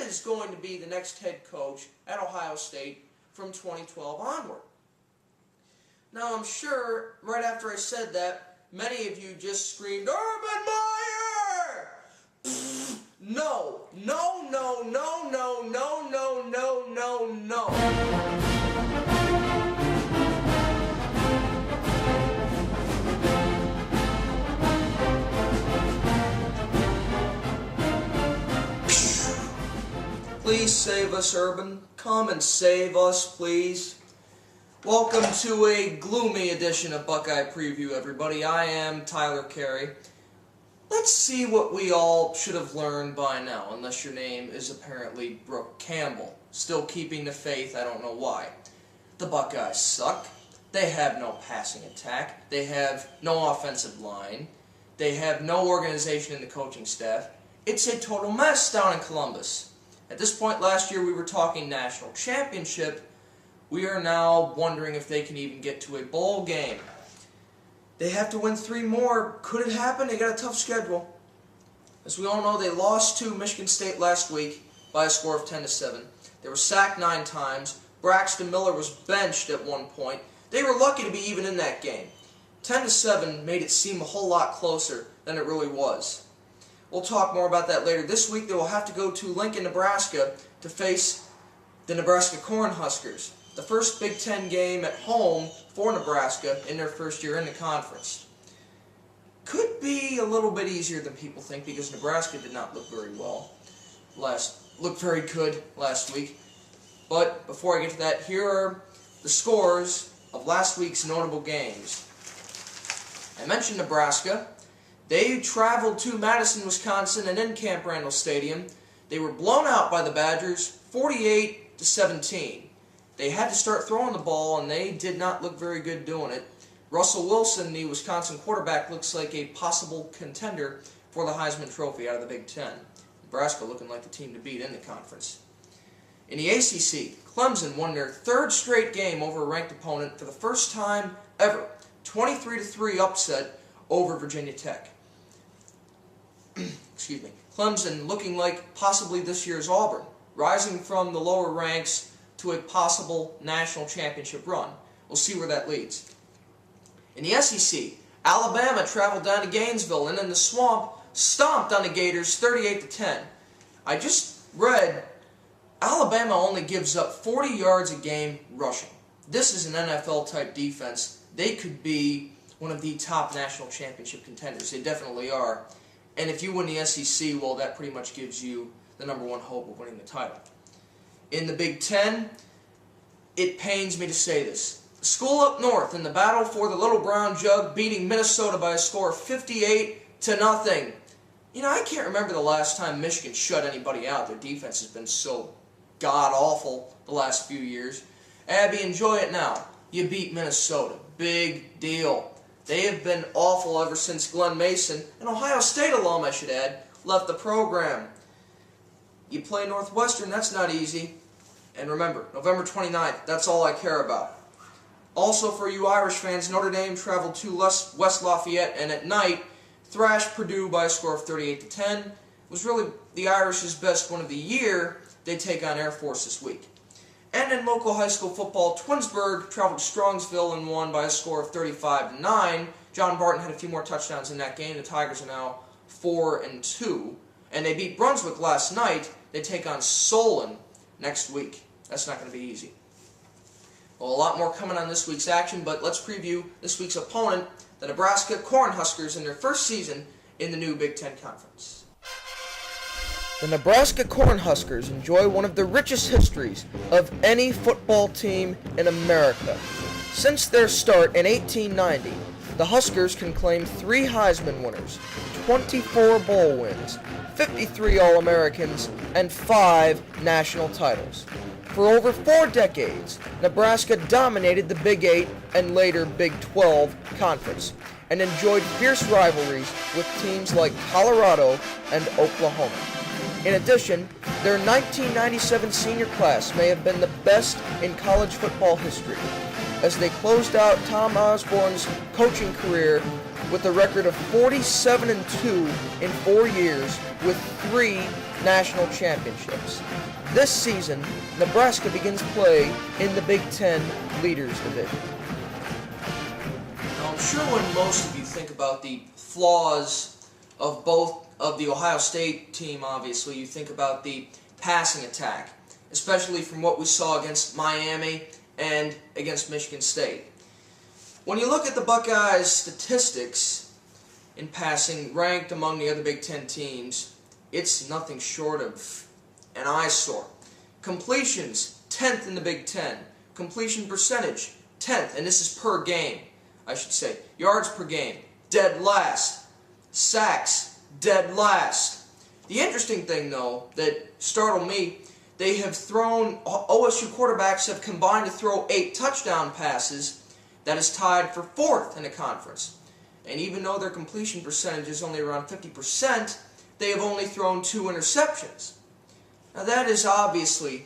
is going to be the next head coach at Ohio State from 2012 onward. Now, I'm sure right after I said that, many of you just screamed, Urban Meyer! No, no, no, no, no, no, no, no, no, no. Please save us, Urban. Come and save us, please. Welcome to a gloomy edition of Buckeye Preview, everybody. I am Tyler Carey. Let's see what we all should have learned by now, unless your name is apparently Brooke Campbell. Still keeping the faith, I don't know why. The Buckeyes suck. They have no passing attack. They have no offensive line. They have no organization in the coaching staff. It's a total mess down in Columbus. At this point last year, we were talking national championship. We are now wondering if they can even get to a bowl game. They have to win 3 more. Could it happen? They got a tough schedule. As we all know, they lost to Michigan State last week by a score of 10-7. They were sacked 9 times. Braxton Miller was benched at one point. They were lucky to be even in that game. 10-7 made it seem a whole lot closer than it really was. We'll talk more about that later. This week they will have to go to Lincoln, Nebraska to face the Nebraska Cornhuskers. The first Big Ten game at home for Nebraska in their first year in the conference. Could be a little bit easier than people think because Nebraska did not look very well looked very good last week. But before I get to that, here are the scores of last week's notable games. I mentioned Nebraska. They traveled to Madison, Wisconsin and in Camp Randall Stadium. They were blown out by the Badgers 48-17. They had to start throwing the ball, and they did not look very good doing it. Russell Wilson, the Wisconsin quarterback, looks like a possible contender for the Heisman Trophy out of the Big Ten. Nebraska looking like the team to beat in the conference. In the ACC, Clemson won their 3rd straight game over a ranked opponent for the first time ever. 23-3 upset over Virginia Tech. Excuse me. Clemson looking like possibly this year's Auburn, rising from the lower ranks to a possible national championship run. We'll see where that leads. In the SEC, Alabama traveled down to Gainesville and in the Swamp stomped on the Gators 38-10. I just read Alabama only gives up 40 yards a game rushing. This is an NFL-type defense. They could be one of the top national championship contenders. They definitely are. And if you win the SEC, well, that pretty much gives you the #1 hope of winning the title. In the Big Ten, it pains me to say this. The school up north in the battle for the Little Brown Jug beating Minnesota by a score of 58-0. You know, I can't remember the last time Michigan shut anybody out. Their defense has been so god-awful the last few years. Abby, enjoy it now. You beat Minnesota. Big deal. They have been awful ever since Glenn Mason, an Ohio State alum, I should add, left the program. You play Northwestern, that's not easy. And remember, November 29th, that's all I care about. Also, for you Irish fans, Notre Dame traveled to West Lafayette and at night thrashed Purdue by a score of 38-10. It was really the Irish's best win of the year. They take on Air Force this week. And in local high school football, Twinsburg traveled to Strongsville and won by a score of 35-9. John Barton had a few more touchdowns in that game. The Tigers are now 4-2. And they beat Brunswick last night. They take on Solon next week. That's not going to be easy. Well, a lot more coming on this week's action, but let's preview this week's opponent, the Nebraska Cornhuskers, in their first season in the new Big Ten Conference. The Nebraska Cornhuskers enjoy one of the richest histories of any football team in America. Since their start in 1890, the Huskers can claim 3 Heisman winners, 24 bowl wins, 53 All-Americans, and 5 national titles. For over 4 decades, Nebraska dominated the Big 8 and later Big 12 conference and enjoyed fierce rivalries with teams like Colorado and Oklahoma. In addition, their 1997 senior class may have been the best in college football history, as they closed out Tom Osborne's coaching career with a record of 47-2 in 4 years with 3 national championships. This season, Nebraska begins play in the Big Ten Leaders Division. Now, I'm sure when most of you think about the flaws of both of the Ohio State team, obviously, you think about the passing attack, especially from what we saw against Miami and against Michigan State. When you look at the Buckeyes' statistics in passing ranked among the other Big Ten teams, it's nothing short of an eyesore. Completions, 10th in the Big Ten. Completion percentage, 10th, and this is per game, I should say. Yards per game, dead last. Sacks, dead last. The interesting thing, though, that startled me, they have thrown, OSU quarterbacks have combined to throw 8 touchdown passes. That is tied for 4th in the conference. And even though their completion percentage is only around 50%, they have only thrown 2 interceptions. Now that is obviously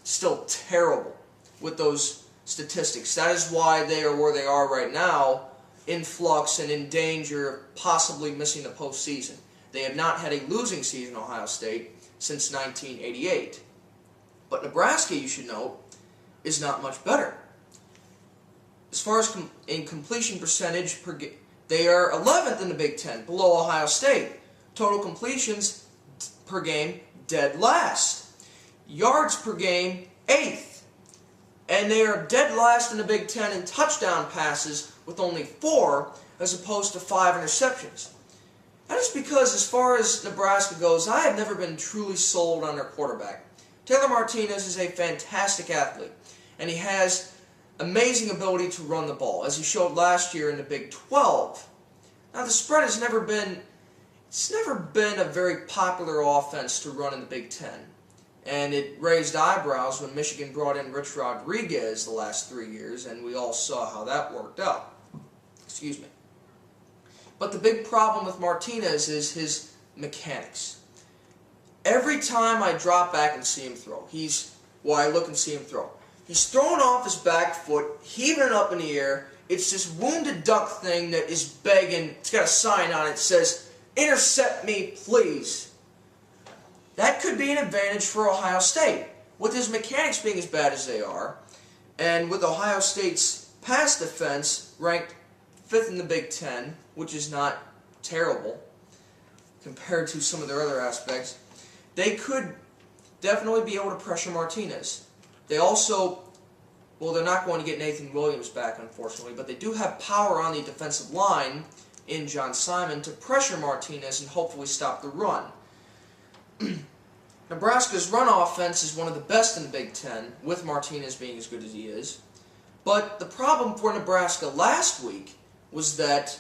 still terrible with those statistics. That is why they are where they are right now, in flux and in danger of possibly missing the postseason. They have not had a losing season, Ohio State, since 1988. But Nebraska, you should note, is not much better. As far as in completion percentage per game, they are 11th in the Big Ten, below Ohio State. Total completions per game, dead last. Yards per game, 8th. And they are dead last in the Big Ten in touchdown passes with only 4 as opposed to 5 interceptions. That is because as far as Nebraska goes, I have never been truly sold on their quarterback. Taylor Martinez is a fantastic athlete, and he has amazing ability to run the ball, as he showed last year in the Big 12. Now the spread has never been a very popular offense to run in the Big Ten. And it raised eyebrows when Michigan brought in Rich Rodriguez the last 3 years, and we all saw how that worked out. Excuse me. But the big problem with Martinez is his mechanics. Every time I drop back and see him throw, I look and see him throw, he's throwing off his back foot, heaving it up in the air. It's this wounded duck thing that is begging. It's got a sign on it that says, "Intercept me, please." That could be an advantage for Ohio State. With his mechanics being as bad as they are, and with Ohio State's pass defense ranked 5th in the Big Ten, which is not terrible compared to some of their other aspects, they could definitely be able to pressure Martinez. They also, well, they're not going to get Nathan Williams back, unfortunately, but they do have power on the defensive line in John Simon to pressure Martinez and hopefully stop the run. Nebraska's run offense is one of the best in the Big Ten, with Martinez being as good as he is. But the problem for Nebraska last week was that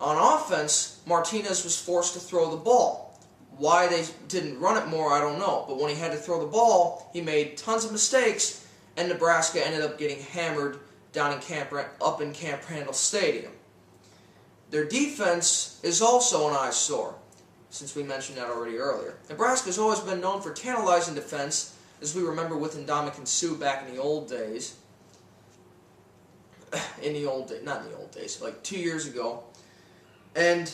on offense, Martinez was forced to throw the ball. Why they didn't run it more, I don't know. But when he had to throw the ball, he made tons of mistakes, and Nebraska ended up getting hammered down in Camp Randall Stadium. Their defense is also an eyesore, since we mentioned that already earlier. Nebraska's always been known for tantalizing defense, as we remember with Ndamukong Suh back in the old days. Not in the old days, like 2 years ago. And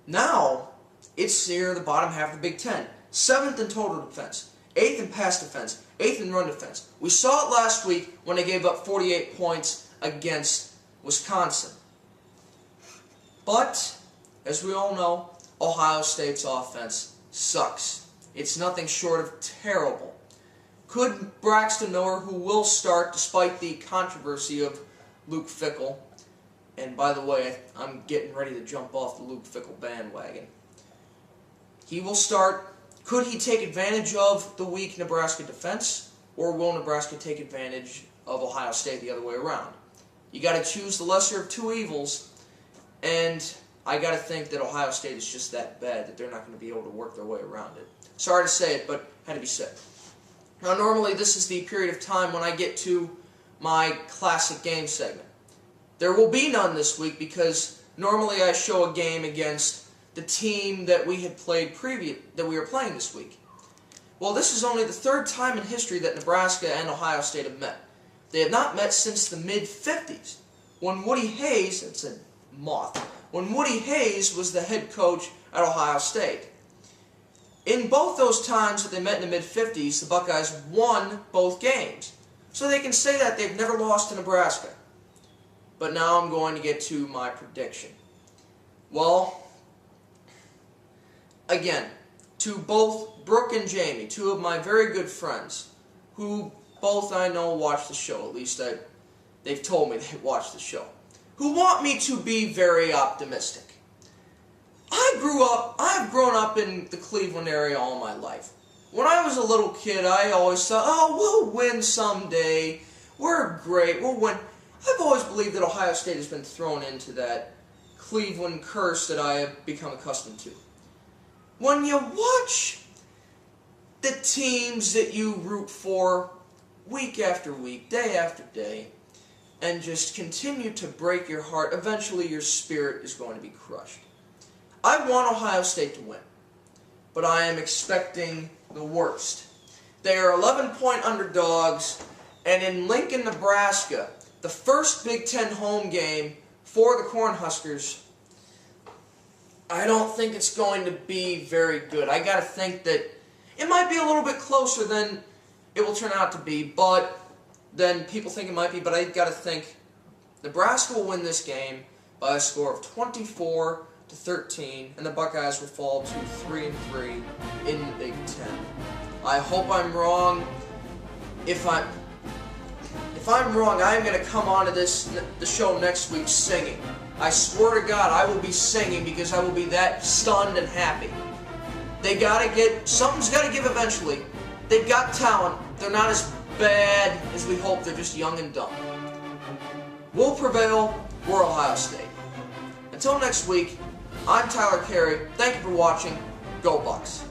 now, it's near the bottom half of the Big Ten. 7th in total defense, 8th in pass defense, 8th in run defense. We saw it last week when they gave up 48 points against Wisconsin. But, as we all know, Ohio State's offense sucks. It's nothing short of terrible. Could Braxton Miller, who will start despite the controversy of Luke Fickell, and by the way, I'm getting ready to jump off the Luke Fickell bandwagon. He will start. Could he take advantage of the weak Nebraska defense, or will Nebraska take advantage of Ohio State the other way around? You got to choose the lesser of two evils, and I got to think that Ohio State is just that bad that they're not going to be able to work their way around it. Sorry to say it, but had to be said. Now, normally this is the period of time when I get to my classic game segment. There will be none this week because normally I show a game against the team that we had played that we were playing this week. Well, this is only the 3rd time in history that Nebraska and Ohio State have met. They have not met since the mid-50s, when Woody Hayes, it's a moth, when Woody Hayes was the head coach at Ohio State. In both those times that they met in the mid-50s, the Buckeyes won both games. So they can say that they've never lost to Nebraska. But now I'm going to get to my prediction. Well, again, to both Brooke and Jamie, two of my very good friends, who both I know watch the show, at least they've told me they watch the show, who want me to be very optimistic. I've grown up in the Cleveland area all my life. When I was a little kid, I always thought, oh, we'll win someday. We're great, we'll win. I've always believed that Ohio State has been thrown into that Cleveland curse that I have become accustomed to. When you watch the teams that you root for week after week, day after day, and just continue to break your heart, eventually your spirit is going to be crushed. I want Ohio State to win, but I am expecting the worst. They are 11-point underdogs, and in Lincoln, Nebraska, the first Big Ten home game for the Cornhuskers, I don't think it's going to be very good. I got to think that it might be a little bit closer than it will turn out to be, but then people think it might be, but I got to think Nebraska will win this game by a score of 24-13, and the Buckeyes will fall to 3-3 in the Big Ten. I hope I'm wrong. If I'm wrong, I'm going to come on to the show next week singing. I swear to God, I will be singing because I will be that stunned and happy. Something's got to give eventually. They've got talent. They're not as bad as we hope. They're just young and dumb. We'll prevail. We're Ohio State. Until next week, I'm Tyler Carey. Thank you for watching. Go Bucks.